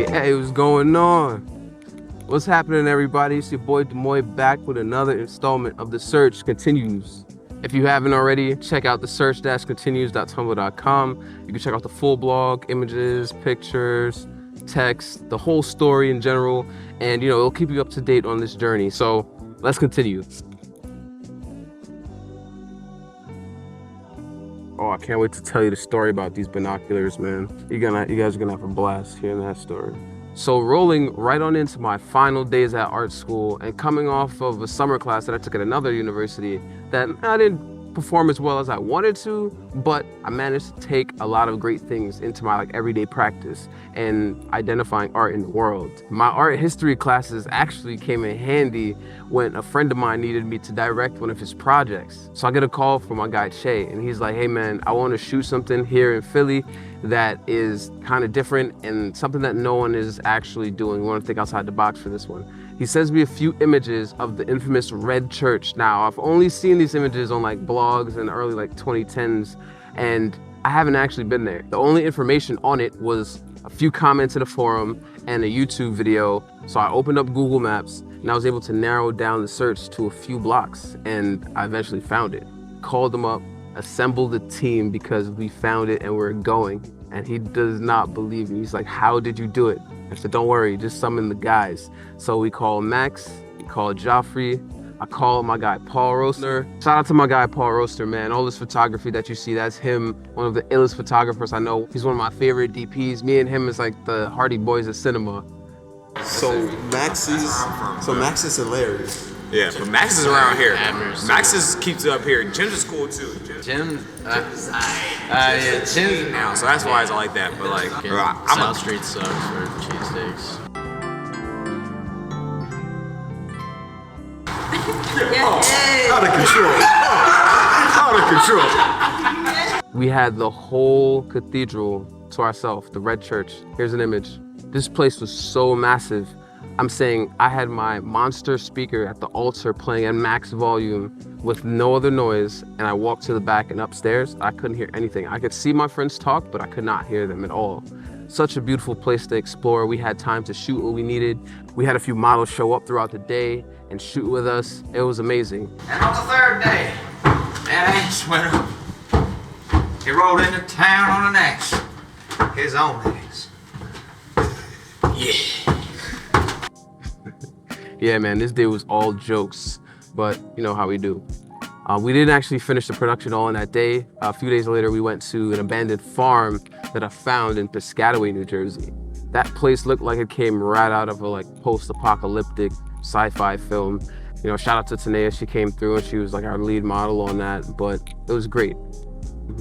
Hey, what's going on? What's happening, everybody? It's your boy Demoy back with another installment of The Search Continues. If you haven't already, check out thesearch-continues.tumblr.com. You can check out the full blog, images, pictures, text, the whole story in general, and it'll keep you up to date on this journey. So let's continue. Oh, I can't wait to tell you the story about these binoculars, man. You guys are gonna have a blast hearing that story. So rolling right on into my final days at art school and coming off of a summer class that I took at another university that I didn't perform as well as I wanted to, but I managed to take a lot of great things into my everyday practice and identifying art in the world. My art history classes actually came in handy when a friend of mine needed me to direct one of his projects. So I get a call from my guy Che, and he's like, hey man, I want to shoot something here in Philly that is kind of different and something that no one is actually doing. We want to think outside the box for this one. He sends me a few images of the infamous Red Church. Now, I've only seen these images on blogs in the early 2010s, and I haven't actually been there. The only information on it was a few comments in a forum and a YouTube video. So I opened up Google Maps and I was able to narrow down the search to a few blocks, and I eventually found it. Called them up, assembled a team because we found it and we're going. And he does not believe me. He's like, how did you do it? I said, don't worry, just summon the guys. So we called Max, we called Joffrey, I called my guy Paul Roaster. Shout out to my guy Paul Roaster, man. All this photography that you see, that's him, one of the illest photographers I know. He's one of my favorite DPs. Me and him is like the Hardy Boys of cinema. So Max is hilarious. Yeah, but Max is around here. Max keeps it up here. Jim's is cool too. Jim, Jim's now, so that's why it's like that. But South Street sucks for cheesesteaks. Out of control. We had the whole cathedral to ourselves, the Red Church. Here's an image. This place was so massive. I'm saying I had my monster speaker at the altar playing at max volume with no other noise, and I walked to the back and upstairs. I couldn't hear anything. I could see my friends talk, but I could not hear them at all. Such a beautiful place to explore. We had time to shoot what we needed. We had a few models show up throughout the day and shoot with us. It was amazing. And on the third day, that axe winner, he rode into town on an axe. His own axe. Yeah. Yeah, man, this day was all jokes, but you know how we do. We didn't actually finish the production all in that day. A few days later, we went to an abandoned farm that I found in Piscataway, New Jersey. That place looked like it came right out of a post-apocalyptic sci-fi film. Shout out to Tanea, she came through and she was our lead model on that, but it was great.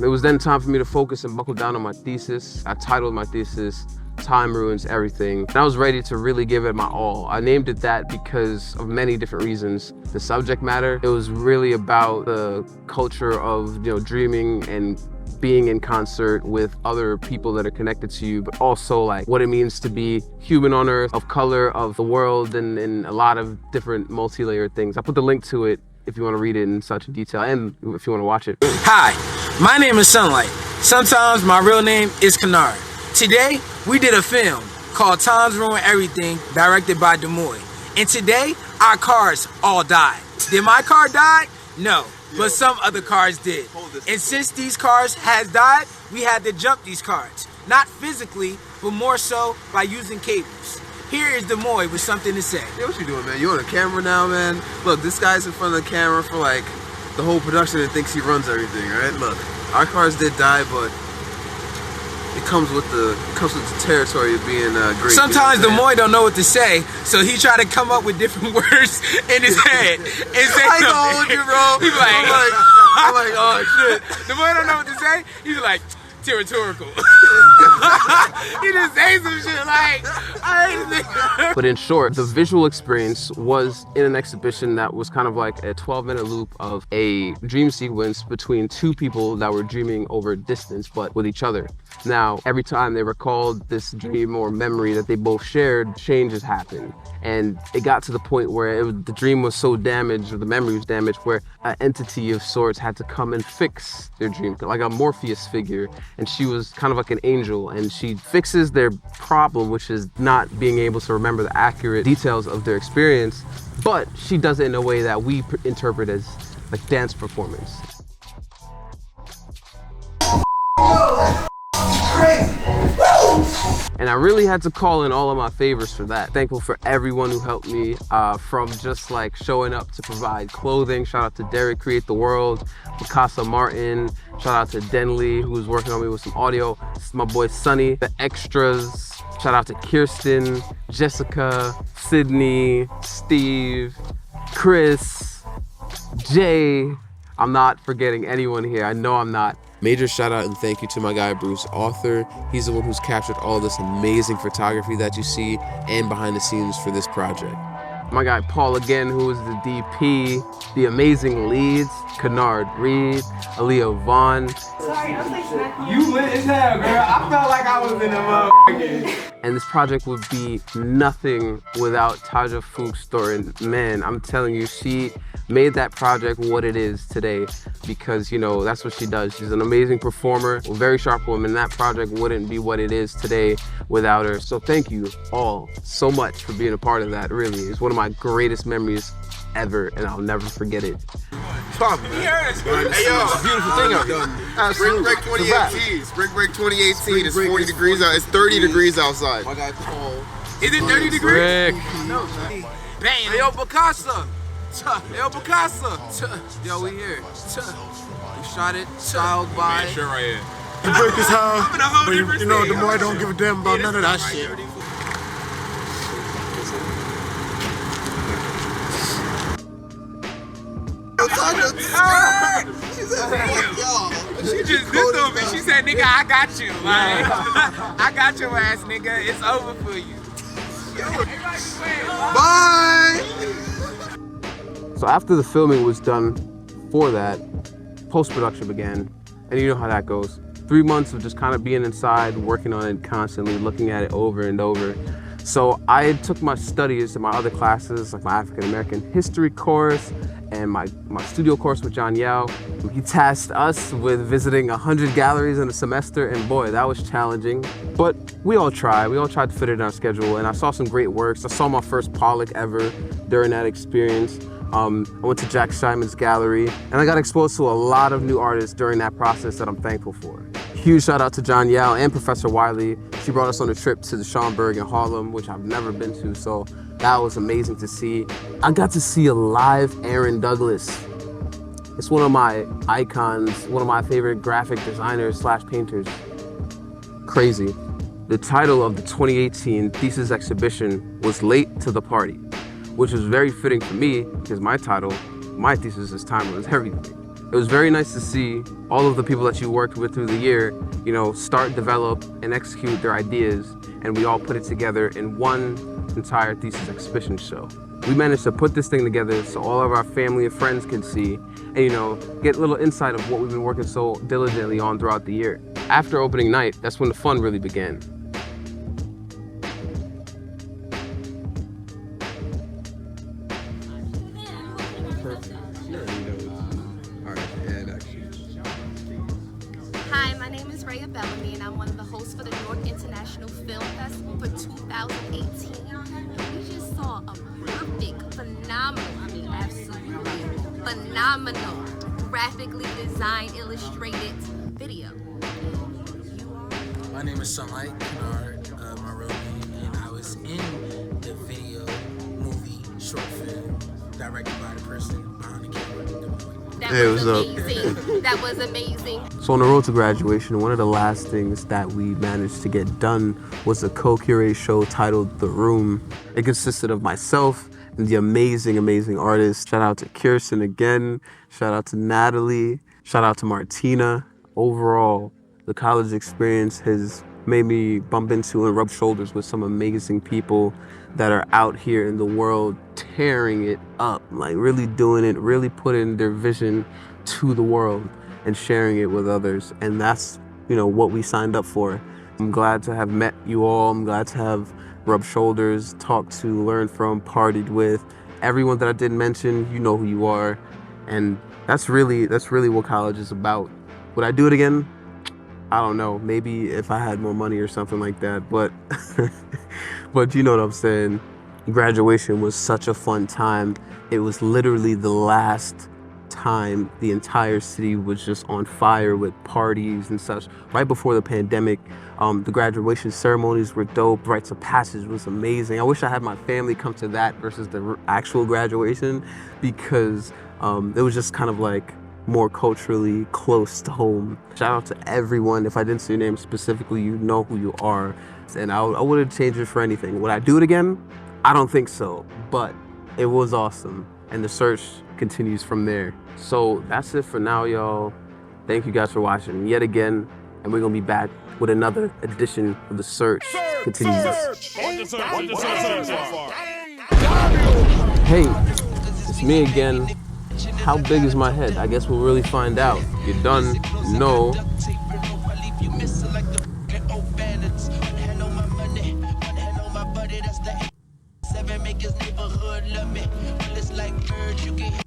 It was then time for me to focus and buckle down on my thesis. I titled my thesis, Time Ruins Everything. And I was ready to really give it my all. I named it that because of many different reasons. The subject matter, it was really about the culture of dreaming and being in concert with other people that are connected to you, but also what it means to be human on Earth, of color, of the world, and a lot of different multi-layered things. I put the link to it if you want to read it in such detail and if you want to watch it. Hi, my name is Sunlight. Sometimes my real name is Kennard. Today, we did a film called Times Ruin Everything, directed by Demoy. And today, our cars all died. Did my car die? No, but some other cars did. And since these cars has died, we had to jump these cars. Not physically, but more so by using cables. Here is Demoy with something to say. Yo, what you doing, man? You on the camera now, man? Look, this guy's in front of the camera for the whole production and thinks he runs everything, right? Look, our cars did die, but it comes with the territory of being great. Sometimes Demoy don't know what to say, so he try to come up with different words in his head and say I something. told you, bro. He's like, I'm like, oh shit. Demoy don't know what to say. He's like, territorial. He just say some shit like, I ain't think. But in short, the visual experience was in an exhibition that was kind of like a 12-minute loop of a dream sequence between two people that were dreaming over distance, but with each other. Now, every time they recalled this dream or memory that they both shared, changes happened. And it got to the point where the dream was so damaged, or the memory was damaged, where an entity of sorts had to come and fix their dream, like a Morpheus figure. And she was kind of like an angel, and she fixes their problem, which is not being able to remember the accurate details of their experience, but she does it in a way that we interpret as like dance performance. And I really had to call in all of my favors for that. Thankful for everyone who helped me, from just like showing up to provide clothing. Shout out to Derek, Create the World, Mikasa Martin. Shout out to Denley, who was working on me with some audio. This is my boy Sonny. The extras. Shout out to Kirsten, Jessica, Sydney, Steve, Chris, Jay. I'm not forgetting anyone here. I know I'm not. Major shout out and thank you to my guy Bruce Author. He's the one who's captured all this amazing photography that you see and behind the scenes for this project. My guy Paul again, who is the DP, the amazing leads, Kennard Reed, Aaliyah Vaughn. Sorry, I was like smacking You lit as hell, girl. I felt like I was in a motherfucking. And this project would be nothing without Taja Fuchs' story. Man, I'm telling you, she made that project what it is today because, you know, that's what she does. She's an amazing performer, a very sharp woman. That project wouldn't be what it is today without her. So thank you all so much for being a part of that, really. It's one of my greatest memories ever, and I'll never forget it. Hey yo, Beautiful thing out here. Spring Break 2018. Spring Break 2018. It's 40 degrees out. It's 30 degrees outside. My guy Paul. Is it 30 degrees? Rick. No, man. Bam. Hey, yo, Bacasa. Yo, Bacasa. Yo, we here. We shot it, styled by. Sure, right here. The break is high, I'm in a whole but different you know, state. the more I don't give a damn about none of that shit. She just dissed on me. She said, nigga, I got you. Like, I got your ass, nigga. It's over for you. Bye! So after the filming was done for that, post-production began, and you know how that goes. 3 months of just kind of being inside, working on it constantly, looking at it over and over. So I took my studies in my other classes, like my African American history course and my studio course with John Yao. He tasked us with visiting 100 galleries in a semester, and boy, that was challenging. But we all tried to fit it in our schedule, and I saw some great works. I saw my first Pollock ever during that experience. I went to Jack Simon's gallery, and I got exposed to a lot of new artists during that process that I'm thankful for. Huge shout out to John Yao and Professor Wiley. She brought us on a trip to the Schomburg in Harlem, which I've never been to, so that was amazing to see. I got to see a live Aaron Douglas. It's one of my icons, one of my favorite graphic designers / painters. Crazy. The title of the 2018 thesis exhibition was Late to the Party, which was very fitting for me because my thesis is Timeless Everything. It was very nice to see all of the people that you worked with through the year, you know, start, develop, and execute their ideas, and we all put it together in one entire thesis exhibition show. We managed to put this thing together so all of our family and friends can see and, you know, get a little insight of what we've been working so diligently on throughout the year. After opening night, that's when the fun really began. Hi, my name is Rhea Bellamy, and I'm one of the hosts for the New York International Film Festival for 2018. And we just saw a perfect, phenomenal, absolutely phenomenal, graphically designed, illustrated video. My name is Sunlight Kennard, my real name, and I was in the video, movie, short film, directed by the person behind the camera. That was amazing. That was amazing. So on the road to graduation, one of the last things that we managed to get done was a co-curate show titled The Room. It consisted of myself and the amazing, amazing artists. Shout out to Kirsten again. Shout out to Natalie. Shout out to Martina. Overall, it The college experience has made me bump into and rub shoulders with some amazing people that are out here in the world tearing it up, like really doing it, really putting their vision to the world and sharing it with others. And that's, you know, what we signed up for. I'm glad to have met you all. I'm glad to have rubbed shoulders, talked to, learned from, partied with. Everyone that I didn't mention, you know who you are. And that's really what college is about. Would I do it again? I don't know, maybe if I had more money or something like that, but but you know what I'm saying. Graduation was such a fun time. It was literally the last time the entire city was just on fire with parties and such. Right before the pandemic, the graduation ceremonies were dope. Rites of passage was amazing. I wish I had my family come to that versus the actual graduation, because it was just kind of like more culturally close to home. Shout out to everyone. If I didn't say your name specifically, you know who you are. And I wouldn't change it for anything. Would I do it again? I don't think so, but it was awesome. And the search continues from there. So that's it for now, y'all. Thank you guys for watching yet again. And we're gonna be back with another edition of The Search Continues. Hey, it's me again. How big is my head? I guess we'll really find out. You done know. Make his neighborhood love me. Well, it's like birds, you can